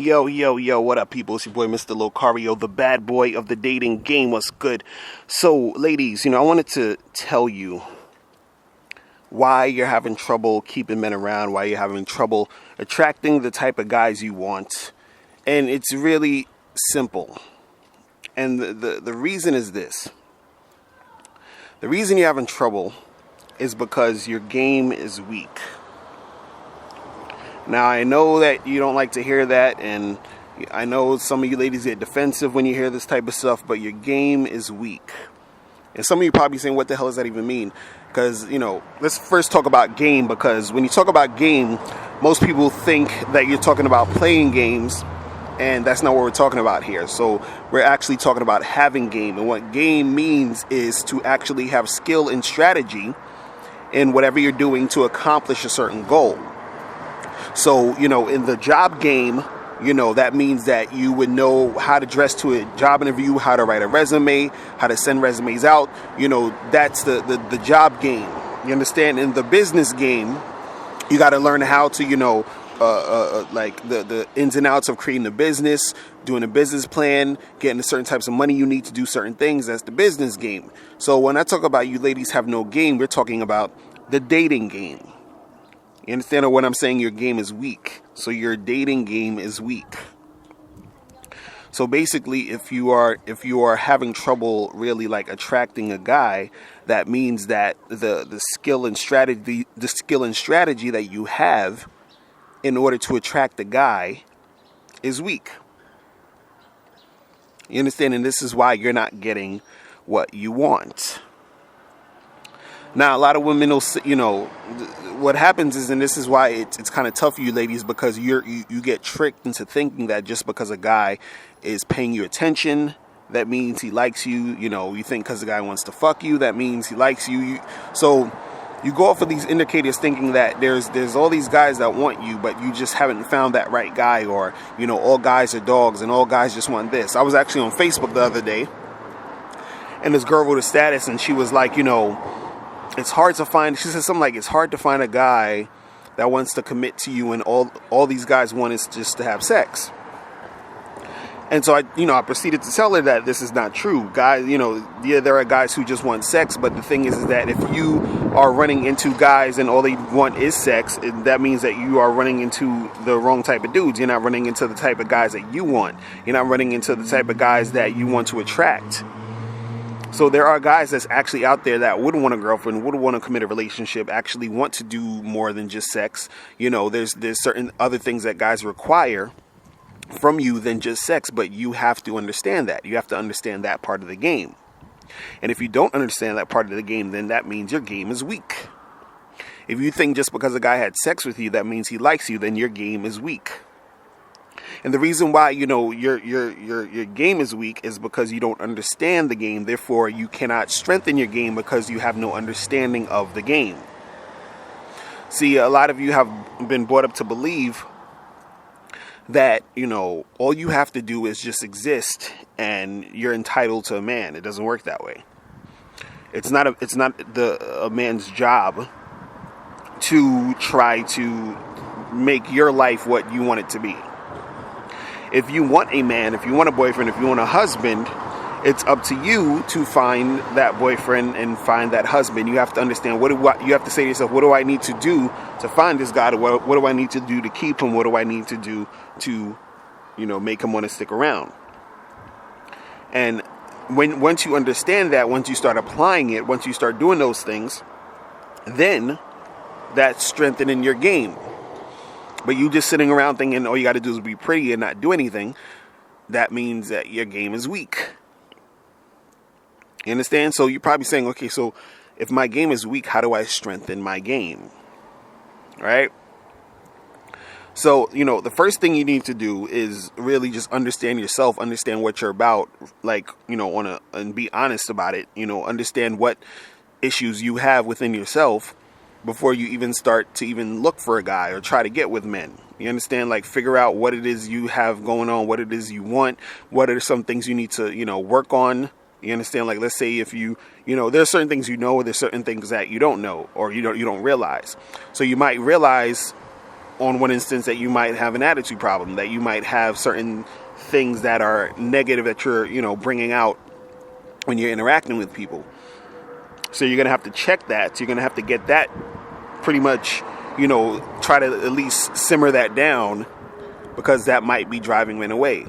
Yo, yo, yo, what up, people? It's your boy, Mr. Locario, the bad boy of the dating game. What's good? So, ladies, I wanted to tell you why you're having trouble keeping men around, why you're having trouble attracting the type of guys you want. And it's really simple. And the reason is this. The reason you're having trouble is because your game is weak. Now, I know that you don't like to hear that, and I know some of you ladies get defensive when you hear this type of stuff, but your game is weak. And some of you probably saying, what the hell does that even mean? Because, let's first talk about game, because when you talk about game, most people think that you're talking about playing games, and that's not what we're talking about here. So we're actually talking about having game, and what game means is to actually have skill and strategy in whatever you're doing to accomplish a certain goal. So, in the job game, that means that you would know how to dress to a job interview, how to write a resume, how to send resumes out. That's the job game. You understand? In the business game, you got to learn how to, like the ins and outs of creating a business, doing a business plan, getting the certain types of money you need to do certain things. That's the business game. So when I talk about you ladies have no game, we're talking about the dating game. You understand what I'm saying? Your game is weak. So your dating game is weak. So basically, if you are having trouble really like attracting a guy, that means that the skill and strategy that you have in order to attract the guy is weak. You understand? And this is why you're not getting what you want. Now, a lot of women will, what happens is, and this is why it's kind of tough for you ladies, because you get tricked into thinking that just because a guy is paying you attention, that means he likes you. You think because the guy wants to fuck you, that means he likes you. So you go off of these indicators thinking that there's all these guys that want you, but you just haven't found that right guy, or, all guys are dogs and all guys just want this. I was actually on Facebook the other day, and this girl wrote a status, and she was like, it's hard to find, she said something like, it's hard to find a guy that wants to commit to you, and all these guys want is just to have sex. And so I proceeded to tell her that this is not true. Guys, there are guys who just want sex, but the thing is that if you are running into guys and all they want is sex, that means that you are running into the wrong type of dudes. You're not running into the type of guys that you want. You're not running into the type of guys that you want to attract. So there are guys that's actually out there that would want a girlfriend, would want to commit a relationship, actually want to do more than just sex. There's certain other things that guys require from you than just sex, but you have to understand that. You have to understand that part of the game. And if you don't understand that part of the game, then that means your game is weak. If you think just because a guy had sex with you, that means he likes you, then your game is weak. And the reason why, your game is weak is because you don't understand the game. Therefore, you cannot strengthen your game because you have no understanding of the game. See, a lot of you have been brought up to believe that, all you have to do is just exist and you're entitled to a man. It doesn't work that way. It's not a man's job to try to make your life what you want it to be. If you want a man, if you want a boyfriend, if you want a husband, it's up to you to find that boyfriend and find that husband. You have to understand you have to say to yourself, what do I need to do to find this guy? What do I need to do to keep him? What do I need to do to, make him want to stick around? And once you understand that, once you start applying it, once you start doing those things, then that's strengthening your game. But you just sitting around thinking all you got to do is be pretty and not do anything, that means that your game is weak. You understand? So you're probably saying, okay, so if my game is weak, how do I strengthen my game? Right? So, the first thing you need to do is really just understand yourself, understand what you're about, and be honest about it, understand what issues you have within yourself before you even start to even look for a guy or try to get with men. You understand? Like, figure out what it is you have going on, what it is you want, what are some things you need to, work on. You understand? Like, let's say if there's certain things there's certain things that you don't know or you don't realize. So you might realize on one instance that you might have an attitude problem, that you might have certain things that are negative that you're, bringing out when you're interacting with people. So you're going to have to check that. So you're going to have to get that pretty much, try to at least simmer that down, because that might be driving men away.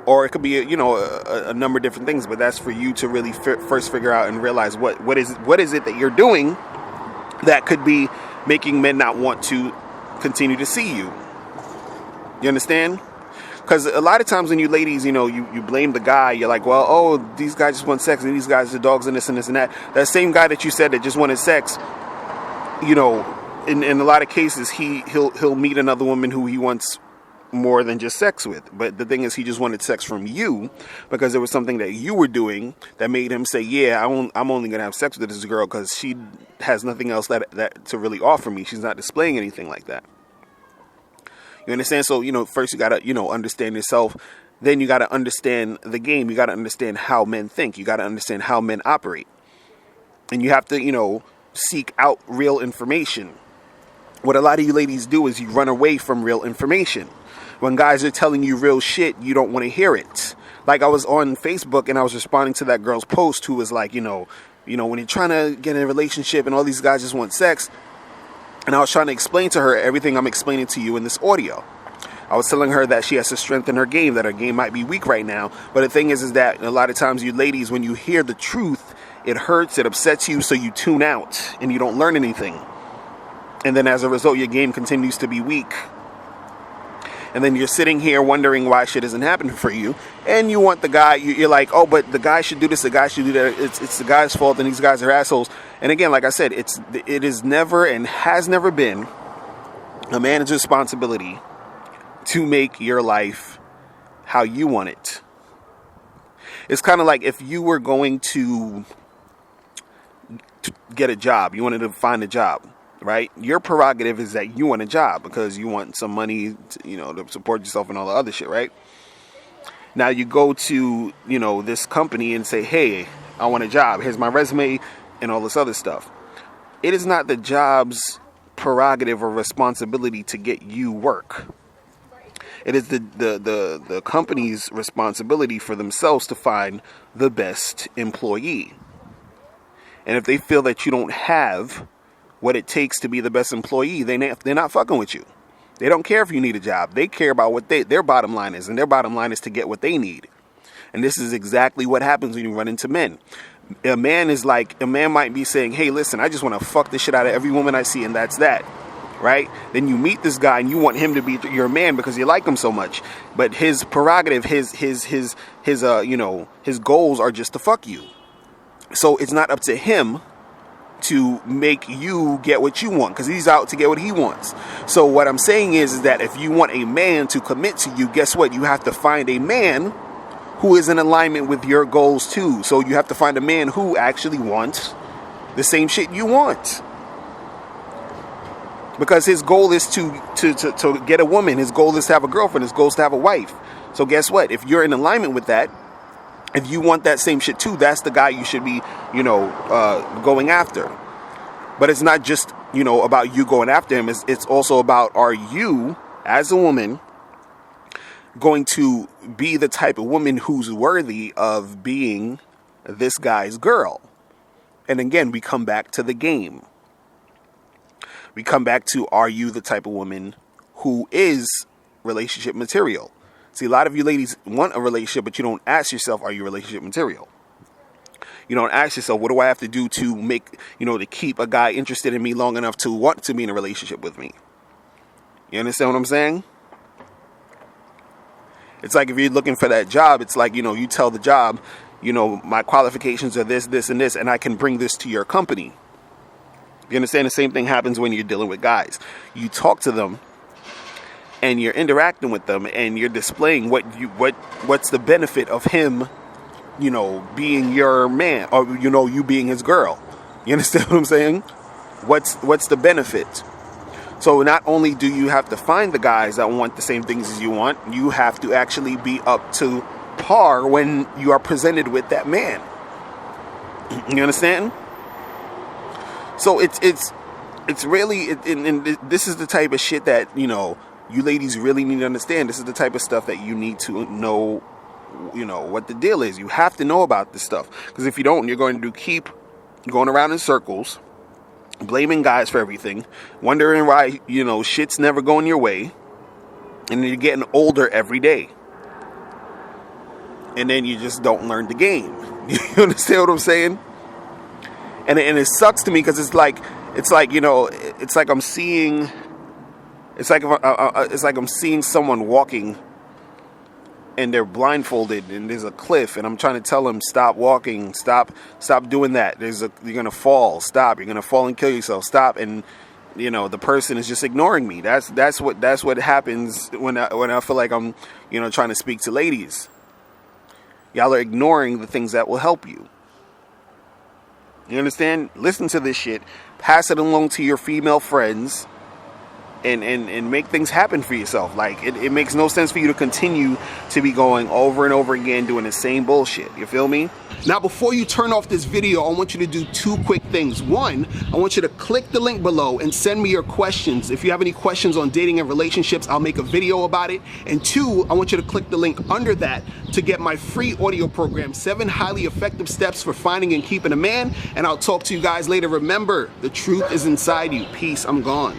Or it could be, a number of different things, but that's for you to really first figure out and realize what is it that you're doing that could be making men not want to continue to see you. You understand? Because a lot of times when you ladies, you blame the guy, you're like, well, oh, these guys just want sex, and these guys are dogs, and this and this and that. That same guy that you said that just wanted sex, in a lot of cases, he'll meet another woman who he wants more than just sex with. But the thing is, he just wanted sex from you because there was something that you were doing that made him say, yeah, I'm only gonna have sex with this girl because she has nothing else that to really offer me. She's not displaying anything like that. You understand? So first you gotta understand yourself, then you gotta understand the game. You gotta understand how men think. You gotta understand how men operate, and you have to seek out real information. What a lot of you ladies do is you run away from real information. When guys are telling you real shit, you don't want to hear it. Like I was on Facebook and I was responding to that girl's post who was like, when you're trying to get in a relationship and all these guys just want sex. And I was trying to explain to her everything I'm explaining to you in this audio. I was telling her that she has to strengthen her game, that her game might be weak right now. But the thing is that a lot of times you ladies, when you hear the truth, it hurts, it upsets you, so you tune out and you don't learn anything. And then as a result, your game continues to be weak. And then you're sitting here wondering why shit isn't happening for you. And you want the guy, you're like, oh, but the guy should do this, the guy should do that. It's the guy's fault and these guys are assholes. And again, like I said, it is never and has never been a man's responsibility to make your life how you want it. It's kind of like if you were going to get a job, you wanted to find a job. Right? Your prerogative is that you want a job because you want some money to support yourself and all the other shit, right? Now you go to, this company and say, hey, I want a job. Here's my resume and all this other stuff. It is not the job's prerogative or responsibility to get you work. It is the company's responsibility for themselves to find the best employee. And if they feel that you don't have what it takes to be the best employee, they're not fucking with you. They don't care if you need a job. They care about what their bottom line is, and their bottom line is to get what they need. And this is exactly what happens when you run into men. A man might be saying, hey, listen, I just want to fuck the shit out of every woman I see, and that's that. Right? Then you meet this guy and you want him to be your man because you like him so much. But his prerogative, his goals are just to fuck you. So it's not up to him to make you get what you want, because he's out to get what he wants. So what I'm saying is that if you want a man to commit to you, guess what? You have to find a man who is in alignment with your goals too. So you have to find a man who actually wants the same shit you want. Because his goal is to get a woman. His goal is to have a girlfriend. His goal is to have a wife. So guess what? If you're in alignment with that, if you want that same shit too, that's the guy you should be, going after. But it's not just, about you going after him. It's also about, are you, as a woman, going to be the type of woman who's worthy of being this guy's girl? And again, we come back to the game. We come back to, are you the type of woman who is relationship material? See, a lot of you ladies want a relationship, but you don't ask yourself, are you relationship material? You don't ask yourself, what do I have to do to make, to keep a guy interested in me long enough to want to be in a relationship with me? You understand what I'm saying? It's like if you're looking for that job, it's like, you tell the job, my qualifications are this, this, and this, and I can bring this to your company. You understand? The same thing happens when you're dealing with guys. You talk to them, and you're interacting with them, and you're displaying what's the benefit of him, being your man, or you being his girl. You understand what I'm saying? What's the benefit? So not only do you have to find the guys that want the same things as you want, you have to actually be up to par when you are presented with that man. You understand? So it's it's really, and this is the type of shit that, you know, you ladies really need to understand. This is the type of stuff that you need to know, you know, what the deal is. You have to know about this stuff. Because if you don't, you're going to keep going around in circles, blaming guys for everything, wondering why, you know, shit's never going your way. And then you're getting older every day. And then you just don't learn the game. You understand what I'm saying? And it sucks to me because it's like, you know, it's like I'm seeing, it's like I'm seeing someone walking and they're blindfolded and there's a cliff and I'm trying to tell them, stop walking, stop doing that. You're going to fall, stop, you're going to fall and kill yourself, stop. And, you know, the person is just ignoring me. That's what happens when I feel like I'm, you know, trying to speak to ladies. Y'all are ignoring the things that will help you. You understand? Listen to this shit. Pass it along to your female friends. And make things happen for yourself. Like, it makes no sense for you to continue to be going over and over again doing the same bullshit. You feel me? Now, before you turn off this video, I want you to do two quick things. One, I want you to click the link below and send me your questions. If you have any questions on dating and relationships, I'll make a video about it. And two, I want you to click the link under that to get my free audio program, 7 highly effective steps for finding and keeping a man. And I'll talk to you guys later. Remember, the truth is inside you. Peace. I'm gone.